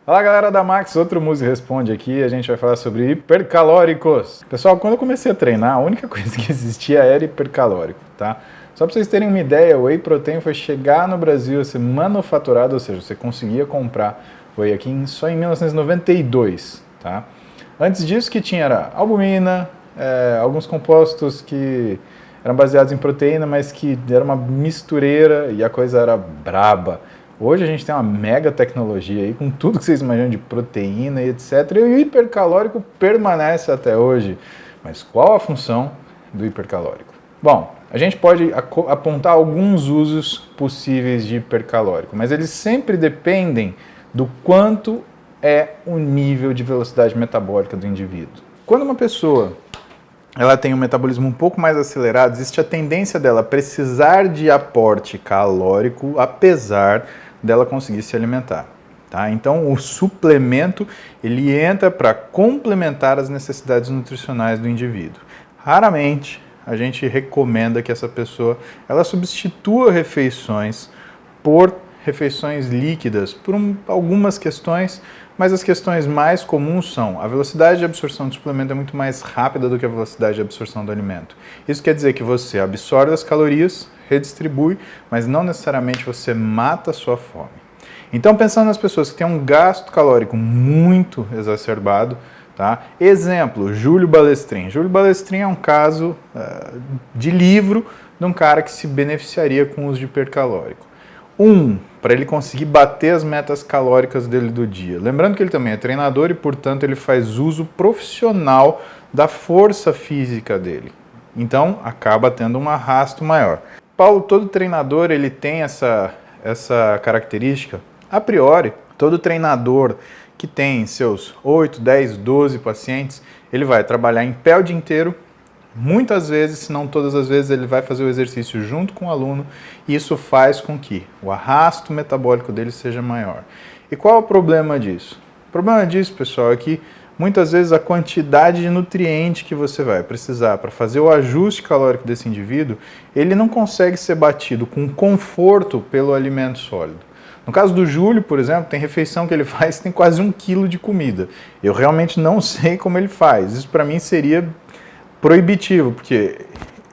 Fala galera da Max, outro Muse Responde aqui, a gente vai falar sobre hipercalóricos. Pessoal, quando eu comecei a treinar, a única coisa que existia era hipercalórico, tá? Só pra vocês terem uma ideia, o Whey Protein foi chegar no Brasil a ser manufaturado, ou seja, você conseguia comprar, foi aqui só em 1992, tá? Antes disso que tinha era albumina, alguns compostos que eram baseados em proteína, mas que era uma mistureira e a coisa era braba. Hoje a gente tem uma mega tecnologia aí, com tudo que vocês imaginam de proteína e etc. E o hipercalórico permanece até hoje. Mas qual a função do hipercalórico? Bom, a gente pode apontar alguns usos possíveis de hipercalórico, mas eles sempre dependem do quanto é o nível de velocidade metabólica do indivíduo. Quando uma pessoa ela tem um metabolismo um pouco mais acelerado, existe a tendência dela precisar de aporte calórico, apesar dela conseguir se alimentar. Tá? Então, o suplemento ele entra para complementar as necessidades nutricionais do indivíduo. Raramente a gente recomenda que essa pessoa ela substitua refeições por refeições líquidas, por algumas questões, mas as questões mais comuns são a velocidade de absorção do suplemento é muito mais rápida do que a velocidade de absorção do alimento. Isso quer dizer que você absorve as calorias, redistribui, mas não necessariamente você mata a sua fome. Então, pensando nas pessoas que têm um gasto calórico muito exacerbado, tá? Exemplo, Júlio Balestrin. Júlio Balestrin é um caso de livro de um cara que se beneficiaria com o uso de hipercalórico. Para ele conseguir bater as metas calóricas dele do dia. Lembrando que ele também é treinador e, portanto, ele faz uso profissional da força física dele. Então, acaba tendo um arrasto maior. Paulo, todo treinador ele tem essa característica. A priori, todo treinador que tem seus 8, 10, 12 pacientes, ele vai trabalhar em pé o dia inteiro. Muitas vezes, se não todas as vezes, ele vai fazer o exercício junto com o aluno e isso faz com que o arrasto metabólico dele seja maior. E qual é o problema disso? O problema disso, pessoal, é que muitas vezes a quantidade de nutriente que você vai precisar para fazer o ajuste calórico desse indivíduo, ele não consegue ser batido com conforto pelo alimento sólido. No caso do Júlio, por exemplo, tem refeição que ele faz que tem quase 1 quilo de comida. Eu realmente não sei como ele faz. Isso para mim seria proibitivo, porque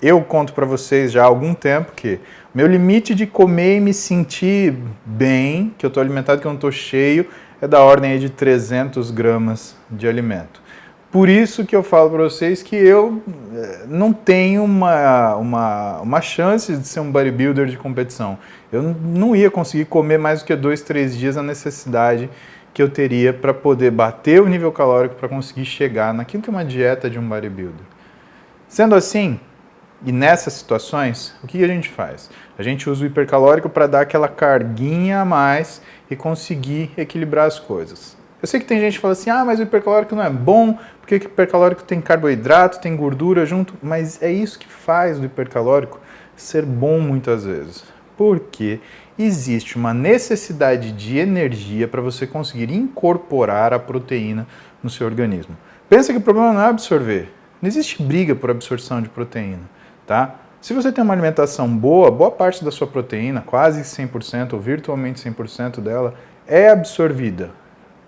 eu conto para vocês já há algum tempo que meu limite de comer e me sentir bem, que eu estou alimentado, que eu não estou cheio, é da ordem aí de 300 gramas de alimento. Por isso que eu falo para vocês que eu não tenho uma chance de ser um bodybuilder de competição. Eu não ia conseguir comer mais do que 2, 3 dias a necessidade que eu teria para poder bater o nível calórico para conseguir chegar naquilo que é uma dieta de um bodybuilder. Sendo assim, e nessas situações, o que a gente faz? A gente usa o hipercalórico para dar aquela carguinha a mais e conseguir equilibrar as coisas. Eu sei que tem gente que fala assim, mas o hipercalórico não é bom, porque o hipercalórico tem carboidrato, tem gordura junto, mas é isso que faz do hipercalórico ser bom muitas vezes. Porque existe uma necessidade de energia para você conseguir incorporar a proteína no seu organismo. Pensa que o problema não é absorver. Não existe briga por absorção de proteína, tá? Se você tem uma alimentação boa parte da sua proteína, quase 100% ou virtualmente 100% dela, é absorvida,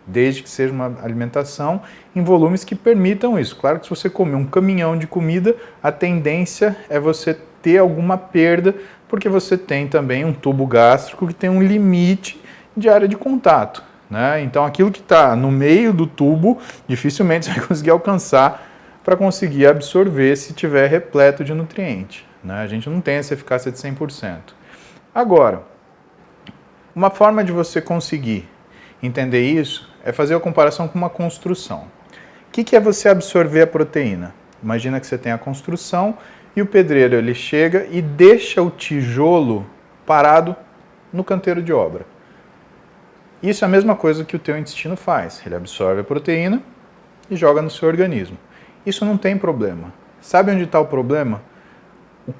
desde que seja uma alimentação em volumes que permitam isso. Claro que se você comer um caminhão de comida, a tendência é você ter alguma perda, porque você tem também um tubo gástrico que tem um limite de área de contato, né? Então aquilo que está no meio do tubo, dificilmente você vai conseguir alcançar para conseguir absorver se tiver repleto de nutriente. Né? A gente não tem essa eficácia de 100%. Agora, uma forma de você conseguir entender isso é fazer a comparação com uma construção. O que é você absorver a proteína? Imagina que você tem a construção e o pedreiro ele chega e deixa o tijolo parado no canteiro de obra. Isso é a mesma coisa que o teu intestino faz. Ele absorve a proteína e joga no seu organismo. Isso não tem problema. Sabe onde está o problema?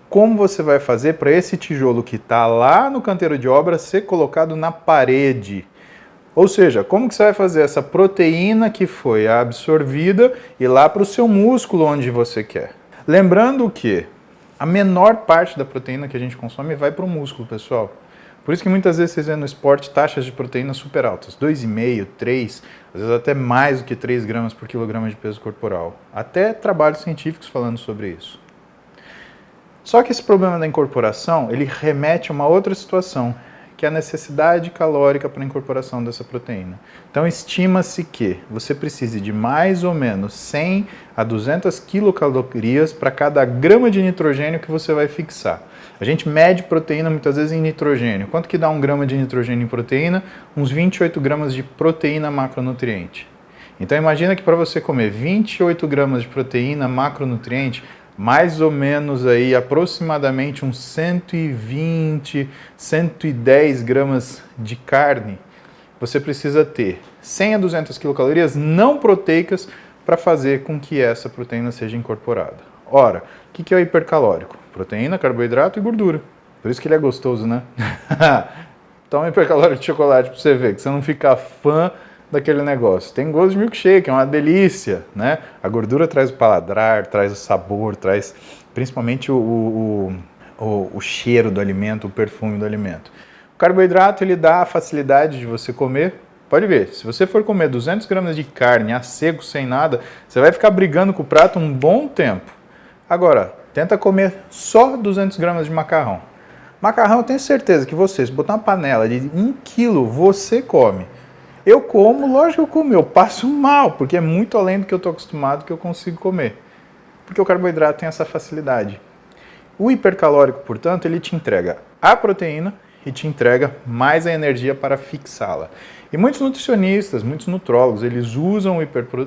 Como você vai fazer para esse tijolo que está lá no canteiro de obra ser colocado na parede? Ou seja, como que você vai fazer essa proteína que foi absorvida ir lá para o seu músculo onde você quer? Lembrando que a menor parte da proteína que a gente consome vai para o músculo, pessoal. Por isso que muitas vezes vocês vêem no esporte taxas de proteína super altas, 2,5, 3, às vezes até mais do que 3 gramas por quilograma de peso corporal. Até trabalhos científicos falando sobre isso. Só que esse problema da incorporação, ele remete a uma outra situação, que é a necessidade calórica para a incorporação dessa proteína. Então, estima-se que você precise de mais ou menos 100 a 200 quilocalorias para cada grama de nitrogênio que você vai fixar. A gente mede proteína muitas vezes em nitrogênio. Quanto que dá 1 grama de nitrogênio em proteína? Uns 28 gramas de proteína macronutriente. Então, imagina que para você comer 28 gramas de proteína macronutriente, mais ou menos aí aproximadamente uns 120, 110 gramas de carne, você precisa ter 100 a 200 quilocalorias não proteicas para fazer com que essa proteína seja incorporada. Ora, o que é o hipercalórico? Proteína, carboidrato e gordura. Por isso que ele é gostoso, né? Toma hipercalórico de chocolate para você ver, que você não fica fã daquele negócio. Tem gosto de milkshake, é uma delícia, né? A gordura traz o paladar, traz o sabor, traz principalmente o cheiro do alimento, o perfume do alimento. O carboidrato, ele dá a facilidade de você comer. Pode ver, se você for comer 200 gramas de carne a seco, sem nada, você vai ficar brigando com o prato um bom tempo. Agora, tenta comer só 200 gramas de macarrão. Macarrão, eu tenho certeza que você, se botar uma panela de 1 quilo, você come. Eu como, lógico que eu como, eu passo mal, porque é muito além do que eu estou acostumado que eu consigo comer. Porque o carboidrato tem essa facilidade. O hipercalórico, portanto, ele te entrega a proteína e te entrega mais a energia para fixá-la. E muitos nutricionistas, muitos nutrólogos, eles usam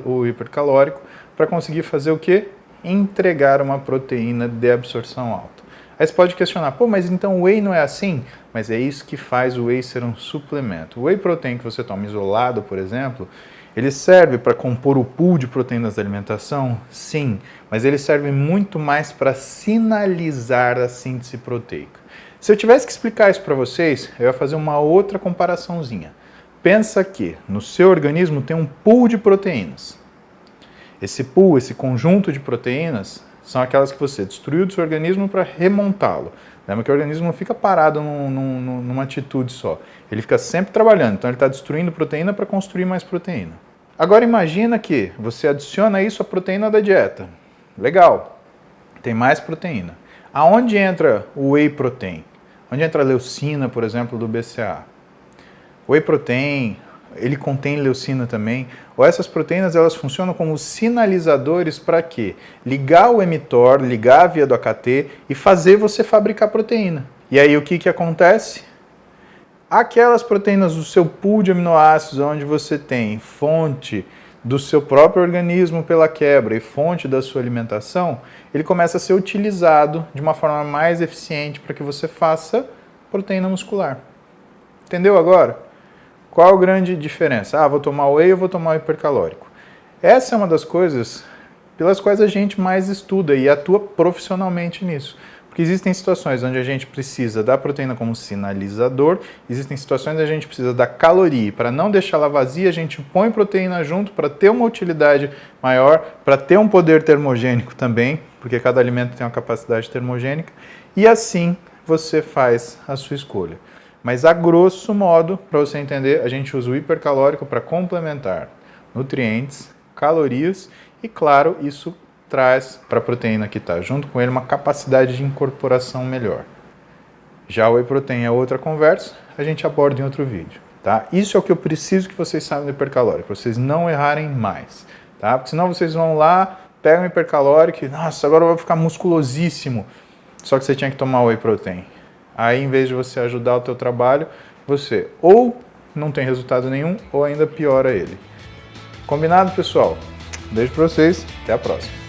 o hipercalórico para conseguir fazer o quê? Entregar uma proteína de absorção alta. Aí você pode questionar, pô, mas então o whey não é assim? Mas é isso que faz o whey ser um suplemento. O whey protein que você toma isolado, por exemplo, ele serve para compor o pool de proteínas da alimentação? Sim, mas ele serve muito mais para sinalizar a síntese proteica. Se eu tivesse que explicar isso para vocês, eu ia fazer uma outra comparaçãozinha. Pensa que no seu organismo tem um pool de proteínas. Esse pool, esse conjunto de proteínas, são aquelas que você destruiu do seu organismo para remontá-lo. Lembra que o organismo não fica parado numa atitude só. Ele fica sempre trabalhando, então ele está destruindo proteína para construir mais proteína. Agora imagina que você adiciona isso à proteína da dieta. Legal, tem mais proteína. Aonde entra o whey protein? Onde entra a leucina, por exemplo, do BCAA? O whey protein, ele contém leucina também. Ou essas proteínas, elas funcionam como sinalizadores para quê? Ligar o mTOR, ligar a via do AKT e fazer você fabricar proteína. E aí o que acontece? Aquelas proteínas do seu pool de aminoácidos, onde você tem fonte do seu próprio organismo pela quebra e fonte da sua alimentação, ele começa a ser utilizado de uma forma mais eficiente para que você faça proteína muscular. Entendeu agora? Qual a grande diferença? Vou tomar whey ou vou tomar o hipercalórico? Essa é uma das coisas pelas quais a gente mais estuda e atua profissionalmente nisso. Porque existem situações onde a gente precisa da proteína como sinalizador, existem situações onde a gente precisa da caloria. Para não deixá-la vazia, a gente põe proteína junto para ter uma utilidade maior, para ter um poder termogênico também, porque cada alimento tem uma capacidade termogênica, e assim você faz a sua escolha. Mas a grosso modo, para você entender, a gente usa o hipercalórico para complementar nutrientes, calorias e, claro, isso traz para a proteína que está junto com ele uma capacidade de incorporação melhor. Já o whey protein é outra conversa, a gente aborda em outro vídeo. Tá? Isso é o que eu preciso que vocês saibam do hipercalórico, para vocês não errarem mais. Tá? Porque senão vocês vão lá, pegam o hipercalórico e, nossa, agora eu vou ficar musculosíssimo. Só que você tinha que tomar o whey protein. Aí, em vez de você ajudar o teu trabalho, você ou não tem resultado nenhum ou ainda piora ele. Combinado, pessoal? Beijo para vocês, até a próxima.